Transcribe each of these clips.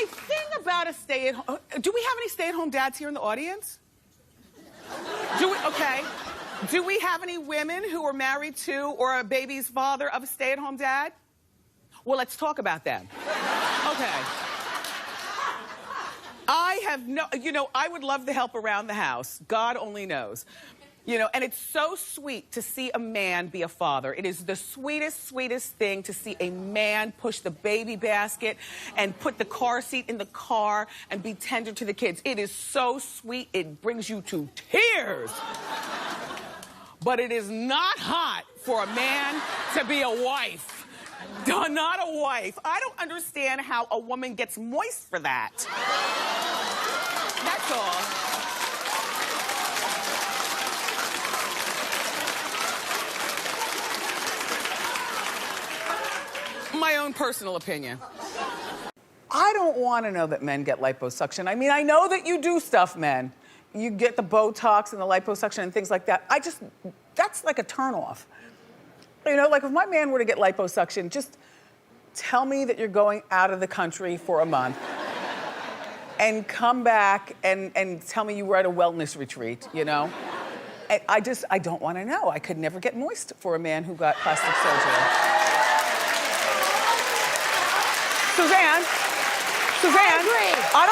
My thing about a stay-at-home... Do we have any stay-at-home dads here in the audience? Okay. Do we have any women who are married to or a baby's father of a stay-at-home dad? Well, let's talk about them. Okay. I have no... You know, I would love the help around the house. God only knows. You know, and it's so sweet to see a man be a father. It is the sweetest, sweetest thing to see a man push the baby basket and put the car seat in the car and be tender to the kids. It is so sweet, it brings you to tears. But it is not hot for a man to be a wife. Not a wife. I don't understand how a woman gets moist for that. That's all. My own personal opinion. I don't want to know that men get liposuction. I mean, I know that you do stuff, men. You get the Botox and the liposuction and things like that. That's like a turnoff. You know, like if my man were to get liposuction, just tell me that you're going out of the country for a month and come back and tell me you were at a wellness retreat, you know? And I don't want to know. I could never get moist for a man who got plastic surgery. Suzanne, I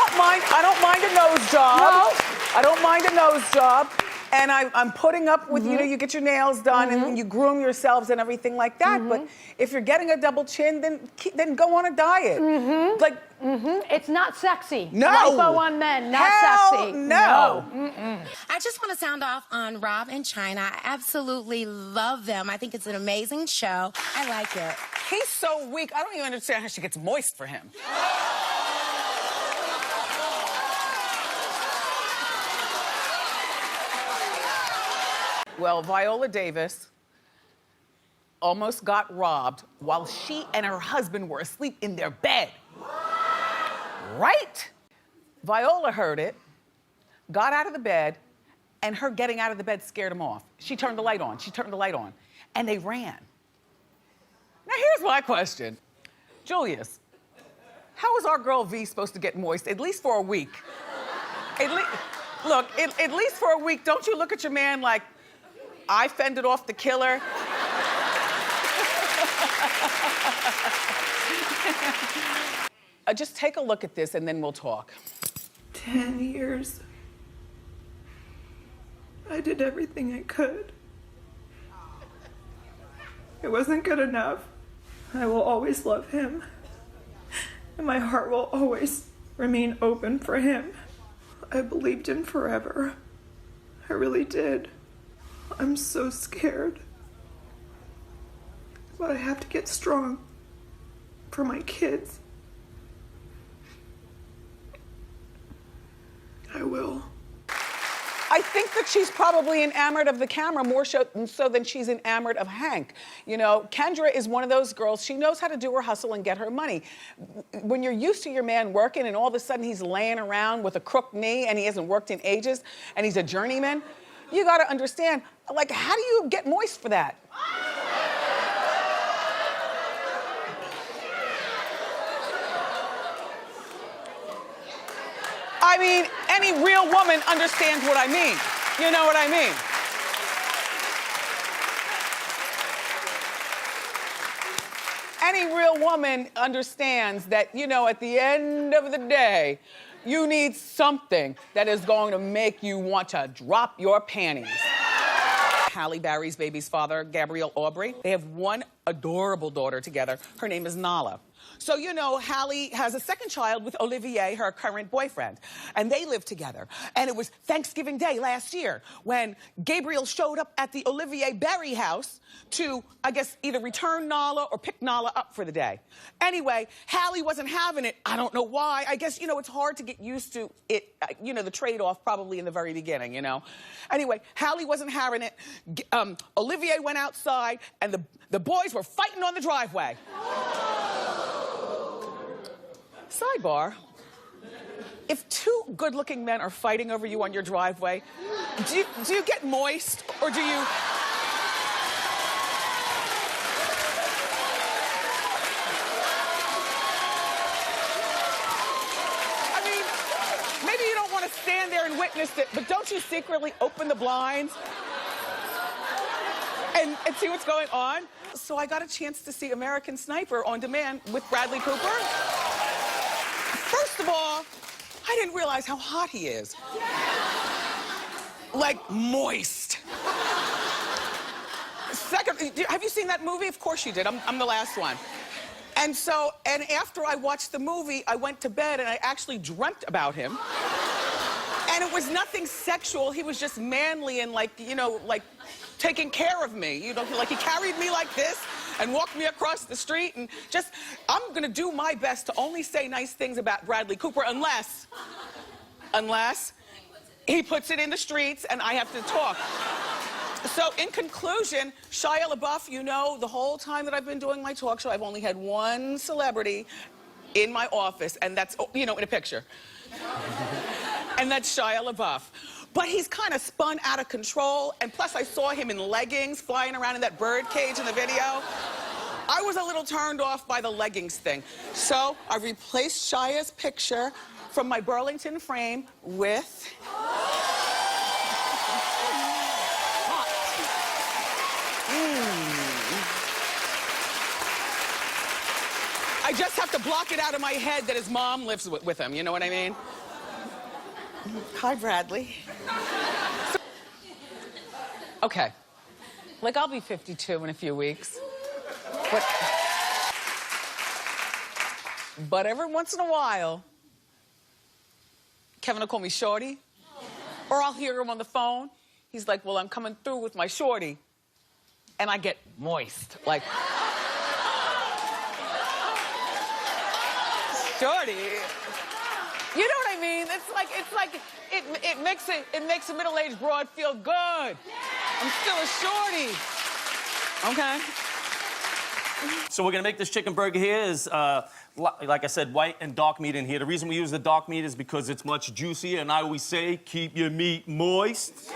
don't mind a nose job. No. I don't mind a nose job. And I'm putting up with, you know, you get your nails done and you groom yourselves and everything like that. But if you're getting a double chin, then go on a diet. Like, it's not sexy. No. Lipo on men, not sexy. No. I just want to sound off on Rob and China. I absolutely love them. I think it's an amazing show. I like it. He's so weak. I don't even understand how she gets moist for him. Well, Viola Davis almost got robbed while she and her husband were asleep in their bed. Right? Viola heard it, got out of the bed, and her getting out of the bed scared him off. She turned the light on. And they ran. Now, here's my question. Julius, how is our girl V supposed to get moist, at least for a week? Look, at least for a week, don't you look at your man like, I fended off the killer? Just take a look at this and then we'll talk. 10 years. I did everything I could. It wasn't good enough. I will always love him. And my heart will always remain open for him. I believed him forever. I really did. I'm so scared. But I have to get strong for my kids. I will. I think that she's probably enamored of the camera more so than she's enamored of Hank. You know, Kendra is one of those girls, she knows how to do her hustle and get her money. When you're used to your man working and all of a sudden he's laying around with a crooked knee and he hasn't worked in ages and he's a journeyman, you gotta understand, like, how do you get moist for that? I mean, any real woman understands what I mean. You know what I mean? Any real woman understands that, you know, at the end of the day, you need something that is going to make you want to drop your panties. Halle Berry's baby's father, Gabriel Aubrey, they have one adorable daughter together. Her name is Nala. So, you know, Halle has a second child with Olivier, her current boyfriend, and they live together. And it was Thanksgiving Day last year when Gabriel showed up at the Olivier Berry house to, I guess, either return Nala or pick Nala up for the day. Anyway, Halle wasn't having it. I don't know why. I guess, you know, it's hard to get used to it, you know, the trade-off probably in the very beginning, you know. Anyway, Halle wasn't having it. Olivier went outside, and the boys were fighting on the driveway. Sidebar, if two good-looking men are fighting over you on your driveway, do you get moist, or do you... to stand there and witness it, but don't you secretly open the blinds and see what's going on? So I got a chance to see American Sniper on demand with Bradley Cooper. First of all, I didn't realize how hot he is. Like, moist. Second, have you seen that movie? Of course you did. I'm the last one. And so, and after I watched the movie, I went to bed and I actually dreamt about him. And it was nothing sexual. He was just manly and like, you know, like taking care of me. You know, like he carried me like this and walked me across the street and just, I'm gonna do my best to only say nice things about Bradley Cooper unless he puts it in the streets and I have to talk. So in conclusion, Shia LaBeouf, you know, the whole time that I've been doing my talk show, I've only had one celebrity in my office, and that's, you know, in a picture. And that's Shia LaBeouf. But he's kind of spun out of control, and plus I saw him in leggings flying around in that bird cage in the video. I was a little turned off by the leggings thing. So I replaced Shia's picture from my Burlington frame with... I just have to block it out of my head that his mom lives with him, you know what I mean? Hi, Bradley. Okay. Like, I'll be 52 in a few weeks. But every once in a while, Kevin will call me Shorty, or I'll hear him on the phone. He's like, well, I'm coming through with my Shorty. And I get moist, like... Shorty. You know what I mean? It makes a middle-aged broad feel good. I'm still a shorty. Okay? So we're gonna make this chicken burger here is, like I said, white and dark meat in here. The reason we use the dark meat is because it's much juicier, and I always say, keep your meat moist.